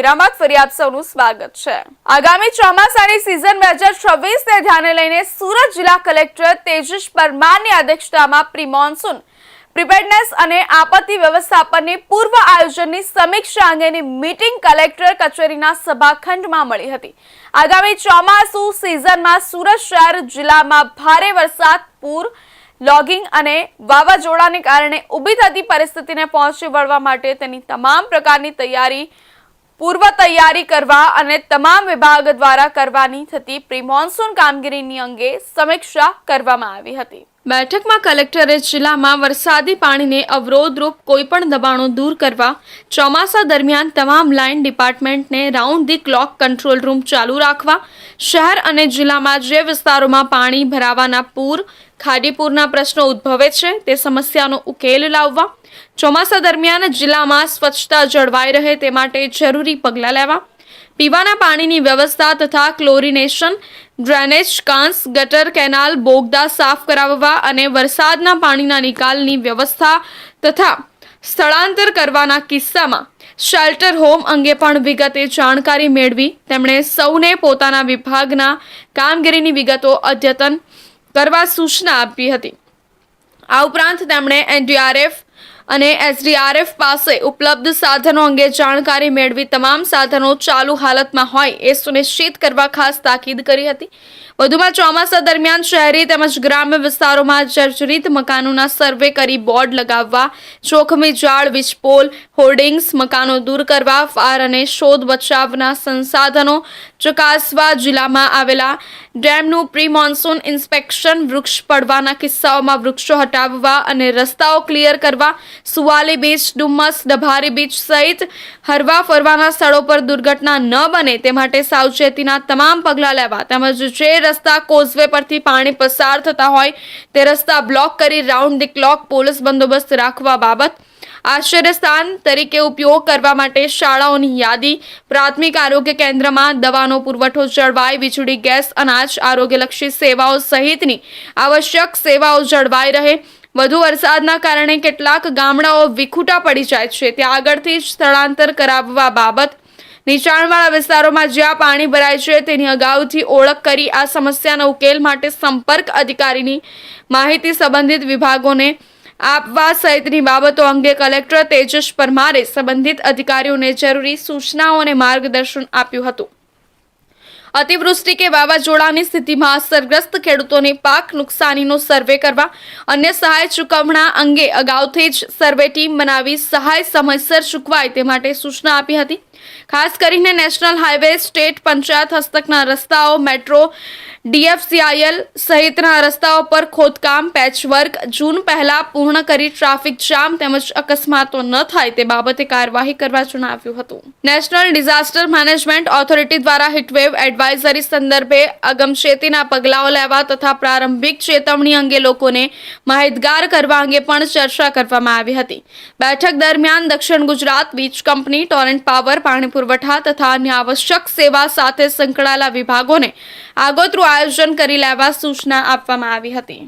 વિરામત ફરી આપ સૌનું સ્વાગત છે। આગામી ચોમાસાની સિઝન 2026 ને ધ્યાને લઈને સુરત જિલ્લા કલેક્ટર તેજસ પરમારની અધ્યક્ષતામાં પ્રી મોન્સૂન પ્રિપેરનેસ અને આપત્તિ વ્યવસ્થાપનની પૂર્વ આયોજનની સમીક્ષા અંગેની મીટિંગ કલેક્ટર કચેરીના સભાખંડમાં મળી હતી। આગામી ચોમાસુ સિઝનમાં સુરત શહેર જિલ્લામાં ભારે વરસાદ, પૂર, લોગિંગ અને વાવાઝોડાને કારણે ઊભી થતી પરિસ્થિતિને પહોંચી વળવા માટે તેની તમામ પ્રકારની પૂર્વ તૈયારી કરવા અને તમામ વિભાગ દ્વારા કરવાની થતી પ્રી મોન્સૂન કામગીરીની અંગે સમીક્ષા કરવામાં આવી હતી। બેઠકમાં કલેક્ટરે જિલ્લામાં વરસાદી પાણીને અવરોધરૂપ કોઈપણ દબાણો દૂર કરવા, ચોમાસા દરમિયાન તમામ લાઇન ડિપાર્ટમેન્ટને round the clock control room ચાલુ રાખવા, શહેર અને જિલ્લામાં જે વિસ્તારોમાં પાણી ભરાવાના પૂર, ખાડીપૂરના પ્રશ્નો ઉદ્ભવે છે તે સમસ્યાનો ઉકેલ લાવવા, ચોમાસા દરમિયાન જિલ્લામાં સ્વચ્છતા જળવાઈ રહે તે માટે જરૂરી પગલાં લેવા, પીવાના પાણીની વ્યવસ્થા તથા ક્લોરિનેશન, ડ્રેનેજ કાંસ, ગટર, કેનાલ, બોગદા સાફ કરાવવા અને વરસાદના પાણીના નિકાલની વ્યવસ્થા તથા સ્થળાંતર કરવાના કિસ્સામાં શેલ્ટર હોમ અંગે પણ વિગતે જાણકારી મેળવી તેમણે સૌને પોતાના વિભાગના કામગીરીની વિગતો અદ્યતન કરવા સૂચના આપી હતી। આ ઉપરાંત તેમણે એનડીઆરએફ અને એસડીઆરએફ પાસે ઉપલબ્ધ સાધનો અંગે જાણકારી મેળવી તમામ સાધનો ચાલુ હાલતમાં હોય એ સુનિશ્ચિત કરવા ખાસ તાકીદ કરી હતી। વધુમાં ચોમાસા દરમિયાન શહેરી તેમજ ગ્રામ્ય વિસ્તારોમાં જર્જરિત મકાનોના સર્વે કરી બોર્ડ લગાવવા, જોખમી ઝાડ, વીજપોલ, હોર્ડિંગ્સ, મકાનો દૂર કરવા, ફાયર અને શોધ બચાવના સંસાધનો ચકાસવા, જિલ્લામાં આવેલા ડેમનું પ્રી મોન્સૂન ઇન્સ્પેક્શન, વૃક્ષ પડવાના કિસ્સાઓમાં વૃક્ષો હટાવવા અને રસ્તાઓ ક્લિયર કરવા, સુવાલી બીચ, ડુમ્મસ, ડભારી બીચ સહિત હરવા ફરવાના સ્થળો પર દુર્ઘટના ન બને તે માટે સાવચેતીના તમામ પગલાં લેવા તેમજ જે રસ્તા કોઝવે પરથી પાણી પસાર થતા હોય તે રસ્તા બ્લોક કરી રાઉન્ડ ધી ક્લોક પોલીસ બંદોબસ્ત રાખવા બાબત, આશ્રય સ્થાન તરીકે ઉપયોગ કરવા માટે શાળાઓની યાદી, પ્રાથમિક આરોગ્ય કેન્દ્રમાં દવાનો પુરવઠો જળવાય, વીજળી, ગેસ, અનાજ, આરોગ્યલક્ષી સેવાઓ સહિતની આવશ્યક સેવાઓ જળવાઈ રહે, વધુ વરસાદના કારણે કેટલાક ગામડાઓ વિખૂટા પડી જાય છે ત્યાં આગળથી જ સ્થળાંતર કરાવવા બાબત, નીચાણવાળા વિસ્તારોમાં જ્યાં પાણી ભરાય છે તેની અગાઉથી ઓળખ કરી આ સમસ્યાના ઉકેલ માટે સંપર્ક અધિકારીની માહિતી સંબંધિત વિભાગોને આપવા સહિતની બાબતો અંગે કલેક્ટર તેજસ પરમારે સંબંધિત અધિકારીઓને જરૂરી સૂચનાઓ અને માર્ગદર્શન આપ્યું હતું। અતિવૃષ્ટિ કે વાવાઝોડાની સ્થિતિમાં અસરગ્રસ્ત ખેડૂતોની પાક નુકસાનીનો સર્વે કરવા, અન્ય સહાય ચૂકવણા અંગે અગાઉથી જ સર્વે ટીમ બનાવી સહાય સમયસર ચૂકવાય તે માટે સૂચના આપી હતી। ખાસ કરીને નેશનલ હાઈવે, સ્ટેટ પંચાયત હસ્તકના રસ્તાઓ, મેટ્રો, ડીએફસીઆઈએલ સહિતના રસ્તાઓ પર ખોદકામ, પેચવર્ક જૂન પહેલા પૂર્ણ કરી ટ્રાફિક જામ તેમજ અકસ્માતો ન થાય તે બાબતે કાર્યવાહી કરવા જણાવ્યું હતું। નેશનલ ડિઝાસ્ટર મેનેજમેન્ટ ઓથોરિટી દ્વારા હીટવેવ એડવાઇઝરી સંદર્ભે અગમચેતીના પગલાઓ લેવા તથા પ્રારંભિક ચેતવણી અંગે લોકોને માહિતગાર કરવા અંગે પણ ચર્ચા કરવામાં આવી હતી। બેઠક દરમિયાન દક્ષિણ ગુજરાત વીજ કંપની, ટોરેન્ટ પાવર, પાણી પુરવઠા તથા અન્ય આવશ્યક સેવા સાથે સંકળાયેલા વિભાગોને આગોતરું આયોજન કરી લેવા સૂચના આપવામાં આવી હતી।